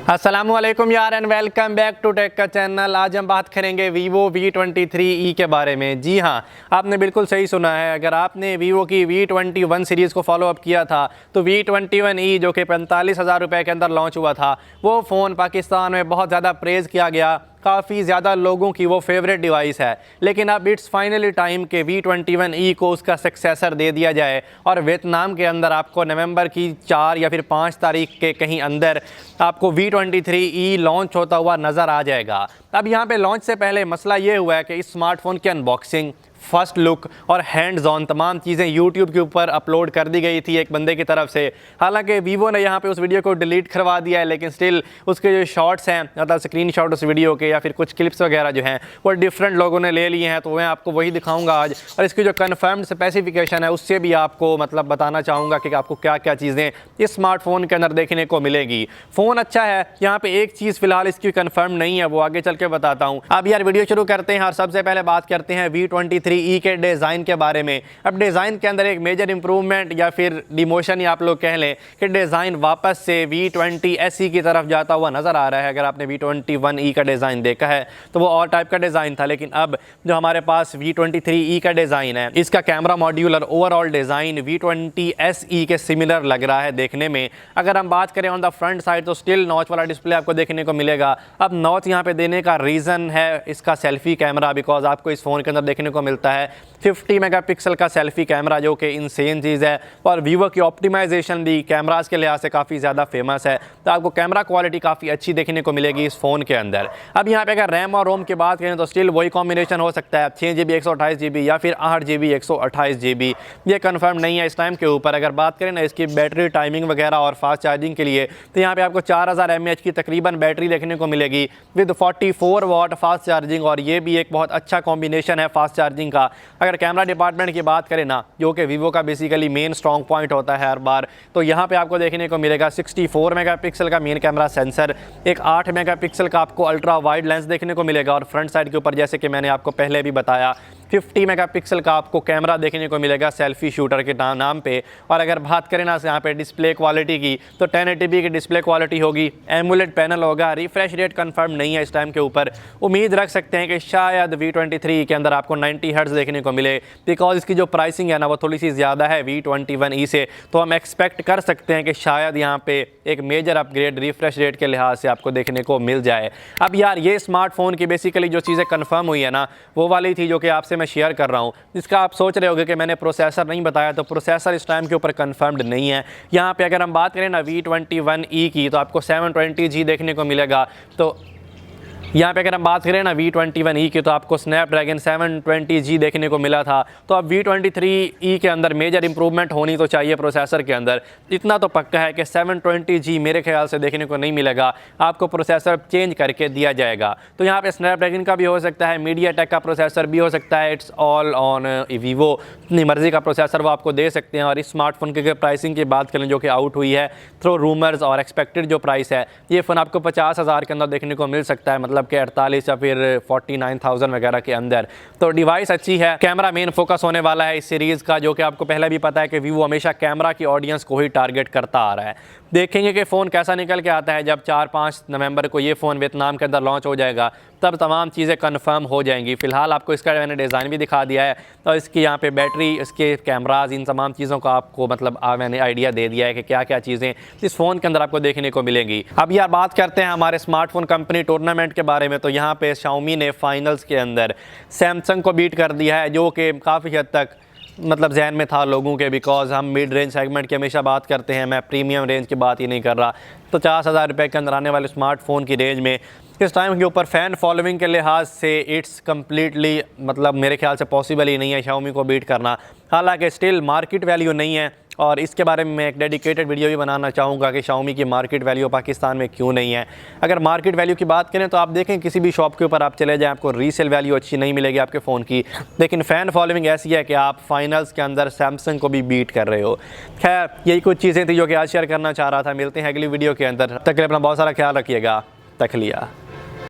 अस्सलामुअलैकुम यार and welcome back to tech का चैनल। आज हम बात करेंगे Vivo V23e के बारे में। जी हाँ, आपने बिल्कुल सही सुना है। अगर आपने Vivo की V21 सीरीज़ को फॉलो अप किया था तो V21e जो कि 45,000 रुपये के अंदर लॉन्च हुआ था, वो फ़ोन पाकिस्तान में बहुत ज़्यादा प्रेज़ किया गया। काफ़ी ज़्यादा लोगों की वो फेवरेट डिवाइस है। लेकिन अब इट्स फाइनली टाइम के V21e को उसका सक्सेसर दे दिया जाए और वियतनाम के अंदर आपको नवंबर की 4 या फिर 5 तारीख के कहीं अंदर आपको V23e लॉन्च होता हुआ नज़र आ जाएगा। अब यहाँ पे लॉन्च से पहले मसला ये हुआ है कि इस स्मार्टफोन की अनबॉक्सिंग, फर्स्ट लुक और हैंड्स ऑन तमाम चीज़ें यूट्यूब के ऊपर अपलोड कर दी गई थी एक बंदे की तरफ से। हालांकि वीवो ने यहाँ पे उस वीडियो को डिलीट करवा दिया है, लेकिन स्टिल उसके जो शॉट्स हैं, मतलब स्क्रीनशॉट उस वीडियो के या फिर कुछ क्लिप्स वगैरह जो हैं वो डिफरेंट लोगों ने ले लिए हैं, तो मैं आपको वही दिखाऊंगा आज। और इसकी जो कन्फर्म्ड स्पेसिफिकेशन है उससे भी आपको मतलब बताना चाहूँगा कि आपको क्या क्या चीज़ें इस स्मार्टफोन के अंदर देखने को मिलेगी। फ़ोन अच्छा है, यहाँ पर एक चीज़ फ़िलहाल इसकी कन्फर्म नहीं है, वो आगे चल के बताता हूँ। अब यार वीडियो शुरू करते हैं और सबसे पहले बात करते हैं V23e के डिज़ाइन के बारे में। अब डिज़ाइन के अंदर एक मेजर इंप्रूवमेंट या फिर डिमोशन या आप लोग कह लें कि डिज़ाइन वापस से V20SE की तरफ जाता हुआ नज़र आ रहा है। अगर आपने V21e का डिज़ाइन देखा है तो वो और टाइप का डिज़ाइन था, लेकिन अब जो हमारे पास V23e का डिज़ाइन है, इसका कैमरा मॉड्यूल और ओवरऑल डिज़ाइन V20SE के सिमिलर लग रहा है देखने में। अगर हम बात करें ऑन द फ्रंट साइड तो स्टिल नॉच वाला डिस्प्ले आपको देखने को मिलेगा। अब नॉच यहाँ पे देने का रीज़न है इसका सेल्फी कैमरा, बिकॉज आपको इस फ़ोन के अंदर देखने को मिलता है 50 मेगापिक्सल का सेल्फी कैमरा, जो कि इनसेन चीज़ है। और वीवो की ऑप्टिमाइजेशन भी कैमरास के लिहाज से काफ़ी ज़्यादा फेमस है, तो आपको कैमरा क्वालिटी काफ़ी अच्छी देखने को मिलेगी इस फ़ोन के अंदर। अब यहाँ पे अगर रैम और रोम की बात करें तो स्टिल वही कॉम्बिनेशन हो सकता है, 6GB 128GB या फिर 8GB 128GB, ये कंफर्म नहीं है इस टाइम के ऊपर। अगर बात करें ना इसकी बैटरी टाइमिंग वगैरह और फास्ट चार्जिंग के लिए, तो यहाँ पर आपको 4000 mAh की तकरीबन बैटरी देखने को मिलेगी विद 44 वाट फास्ट चार्जिंग, और ये भी एक बहुत अच्छा कॉम्बिनेशन है फास्ट चार्जिंग का। अगर कैमरा डिपार्टमेंट की बात करें ना, जो कि वीवो का बेसिकली मेन स्ट्रॉन्ग पॉइंट होता है हर बार, तो यहाँ पे आपको देखने को मिलेगा 64 मेगापिक्सल का मेन कैमरा सेंसर, एक 8 मेगापिक्सल का आपको अल्ट्रा वाइड लेंस देखने को मिलेगा, और फ्रंट साइड के ऊपर जैसे कि मैंने आपको पहले भी बताया 50 मेगापिक्सल का आपको कैमरा देखने को मिलेगा सेल्फी शूटर के नाम पे। और अगर बात करें ना यहाँ पे डिस्प्ले क्वालिटी की, तो 1080p की डिस्प्ले क्वालिटी होगी, एमुलेट पैनल होगा, रिफ्रेश रेट कंफर्म नहीं है इस टाइम के ऊपर। उम्मीद रख सकते हैं कि शायद V23 के अंदर आपको 90 हर्ट्ज़ देखने को मिले, बिकॉज इसकी जो प्राइसिंग है ना वो थोड़ी सी ज़्यादा है V21e से, तो हम एक्सपेक्ट कर सकते हैं कि शायद यहाँ पे एक मेजर अपग्रेड रिफ्रेश रेट के लिहाज से आपको देखने को मिल जाए। अब यार ये स्मार्टफोन की बेसिकली जो चीज़ें कन्फर्म हुई है ना, वो वाली थी जो कि आपसे मैं शेयर कर रहा हूँ। जिसका आप सोच रहे होगे कि मैंने प्रोसेसर नहीं बताया, तो प्रोसेसर इस टाइम के ऊपर कंफर्म्ड नहीं है। यहाँ पे अगर हम बात करें ना V21e की, तो आपको 720G देखने को मिलेगा। तो यहाँ पे अगर हम बात करें ना V21e की, तो आपको स्नैपड्रैगन 720G देखने को मिला था। तो अब V23e के अंदर मेजर इंप्रूवमेंट होनी तो चाहिए प्रोसेसर के अंदर। इतना तो पक्का है कि 720G मेरे ख्याल से देखने को नहीं मिलेगा, आपको प्रोसेसर चेंज करके दिया जाएगा। तो यहाँ पे स्नैपड्रैगन का भी हो सकता है, मीडियाटेक का प्रोसेसर भी हो सकता है, इट्स ऑल ऑन वीवो, अपनी मर्ज़ी का प्रोसेसर वो आपको दे सकते हैं। और इस स्मार्टफोन की प्राइसिंग की बात करें जो कि आउट हुई है थ्रू रूमर्स, और एक्सपेक्टेड जो प्राइस है, ये फ़ोन आपको 50,000 के अंदर देखने को मिल सकता है, मतलब के 48 या फिर 49,000 वगैरह के अंदर। तो डिवाइस अच्छी है, कैमरा मेन फोकस होने वाला है इस सीरीज़ का, जो कि आपको पहले भी पता है कि वीवो हमेशा कैमरा की ऑडियंस को ही टारगेट करता आ रहा है। देखेंगे कि फ़ोन कैसा निकल के आता है। जब 4-5 नवंबर को ये फ़ोन वियतनाम के अंदर लॉन्च हो जाएगा, तब तमाम चीज़ें कंफर्म हो जाएंगी। फ़िलहाल आपको इसका मैंने डिज़ाइन भी दिखा दिया है, और इसकी यहाँ पे बैटरी, इसके कैमराज, इन तमाम चीज़ों का आपको मतलब मैंने आइडिया दे दिया है कि क्या क्या चीज़ें इस फ़ोन के अंदर आपको देखने को मिलेंगी। अब यार बात करते हैं हमारे स्मार्टफोन कंपनी टूर्नामेंट के बारे में। तो यहाँ पे शाओमी ने फाइनल्स के अंदर सैमसंग को बीट कर दिया है, जो कि काफ़ी हद तक मतलब जहन में था लोगों के, बिकॉज हम मिड रेंज सेगमेंट की हमेशा बात करते हैं, मैं प्रीमियम रेंज की बात ही नहीं कर रहा। तो 50,000 रुपये के अंदर आने वाले स्मार्टफोन की रेंज में इस टाइम के ऊपर फ़ैन फॉलोइंग के लिहाज से इट्स कम्प्लीटली मतलब मेरे ख्याल से पॉसिबल ही नहीं है शाओमी को बीट करना। हालांकि स्टिल मार्केट वैल्यू नहीं है, और इसके बारे में मैं एक डेडिकेटेड वीडियो भी बनाना चाहूँगा कि शाओमी की मार्केट वैल्यू पाकिस्तान में क्यों नहीं है। अगर मार्केट वैल्यू की बात करें तो आप देखें किसी भी शॉप के ऊपर आप चले जाएं, आपको रीसेल वैल्यू अच्छी नहीं मिलेगी आपके फ़ोन की, लेकिन फ़ैन फॉलोइंग ऐसी है कि आप फाइनल्स के अंदर सैमसंग को भी बीट कर रहे हो। खैर यही कुछ चीज़ें थी जो कि आज शेयर करना चाह रहा था। मिलते हैं अगली वीडियो के अंदर, तक के लिए अपना बहुत सारा ख्याल रखिएगा। तखलिया।